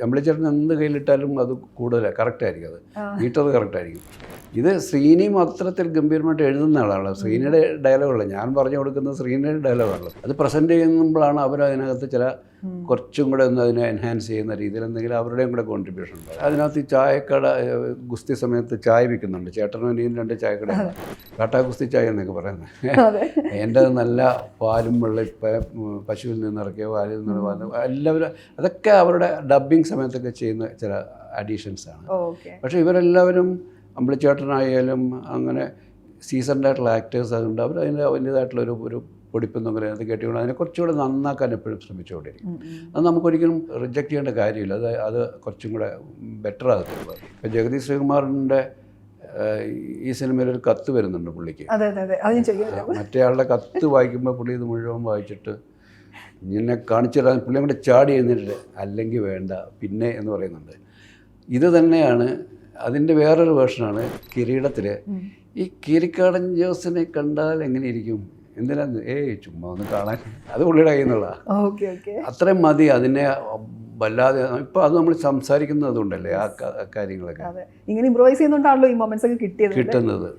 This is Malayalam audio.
അമ്പിളിച്ചേട്ടൻ എന്ത് കയ്യിലിട്ടാലും അത് കൂടുതലാണ്, കറക്റ്റായിരിക്കും, അത് മീറ്റർ കറക്റ്റായിരിക്കും. ഇത് ശ്രീനിയും അത്തരത്തിൽ ഗംഭീരമായിട്ട് എഴുതുന്ന ആളാണ്. ശ്രീനിയുടെ ഡയലോഗുള്ള ഞാൻ പറഞ്ഞു കൊടുക്കുന്നത് ശ്രീനിയുടെ ഡയലോഗാണല്ലോ. അത് പ്രസൻറ്റ് ചെയ്യുമ്പോഴാണ് അവരതിനകത്ത് ചില കുറച്ചും കൂടെ ഒന്ന് അതിനെ എൻഹാൻസ് ചെയ്യുന്ന രീതിയിൽ എന്തെങ്കിലും അവരുടെയും കൂടെ കോൺട്രിബ്യൂഷൻ ഉണ്ട്. അതിനകത്ത് ഈ ചായക്കട ഗുസ്തി സമയത്ത് ചായ വിൽക്കുന്നുണ്ട്. ചേട്ടനും അനിയും 2 ചായക്കടയാണ്, കാട്ടാ ഗുസ്തി ചായ എന്നൊക്കെ പറയുന്നത്. എൻ്റെ നല്ല പാലും വെള്ളം പശുവിൽ നിന്നിറക്കിയ പാലിൽ നിന്ന് പാല് എല്ലാവരും അതൊക്കെ അവരുടെ ഡബ്ബിങ് സമയത്തൊക്കെ ചെയ്യുന്ന ചില അഡീഷൻസാണ്. പക്ഷേ ഇവരെല്ലാവരും അമ്പിളിച്ചേട്ടനായാലും അങ്ങനെ സീസൺഡ് ആയിട്ടുള്ള ആക്ടേഴ്സ് അതുകൊണ്ട് അവർ അതിൻ്റെ വലിയതായിട്ടുള്ളൊരു പൊടിപ്പെന്നും അങ്ങനെ അത് കേട്ടുകൊണ്ട് അതിനെ കുറച്ചുകൂടെ നന്നാക്കാൻ എപ്പോഴും ശ്രമിച്ചുകൊണ്ടിരിക്കും. അത് നമുക്കൊരിക്കലും റിജക്റ്റ് ചെയ്യേണ്ട കാര്യമില്ല. അത് കുറച്ചും കൂടെ ബെറ്റർ ആകത്തുള്ളൂ. ഇപ്പം ജഗദീഷ് ശ്രീകുമാറിൻ്റെ ഈ സിനിമയിലൊരു കത്ത് വരുന്നുണ്ട് പുള്ളിക്ക്. മറ്റേ ആളുടെ കത്ത് വായിക്കുമ്പോൾ പുള്ളി ഇത് മുഴുവൻ വായിച്ചിട്ട് ഇങ്ങനെ കാണിച്ചു തരാൻ പുള്ളിയും കൂടെ ചാടി എഴുന്നിട്ട് അല്ലെങ്കിൽ വേണ്ട പിന്നെ എന്ന് പറയുന്നുണ്ട്. ഇത് തന്നെയാണ് അതിൻ്റെ വേറൊരു വേർഷനാണ് കിരീടത്തിൽ. ഈ കീരിക്കാടൻ ജോസിനെ കണ്ടാൽ എങ്ങനെയിരിക്കും, എന്തിനാന്ന് ചുമ്മാ ഒന്ന് കാണാൻ, അത് പുള്ളിയുടെ കയ്യിൽ നിന്നുള്ള അത്രയും മതി. അതിനെ വല്ലാതെ ഇപ്പം അത് നമ്മൾ സംസാരിക്കുന്നത് കൊണ്ടല്ലേ ആ കാര്യങ്ങളൊക്കെ ഇങ്ങനെ ഇംപ്രൂവൈസ് ചെയ്യുന്നുണ്ടാണല്ലോ ഈ മൊമെന്റ്സ് ഒക്കെ കിട്ടുന്നത്.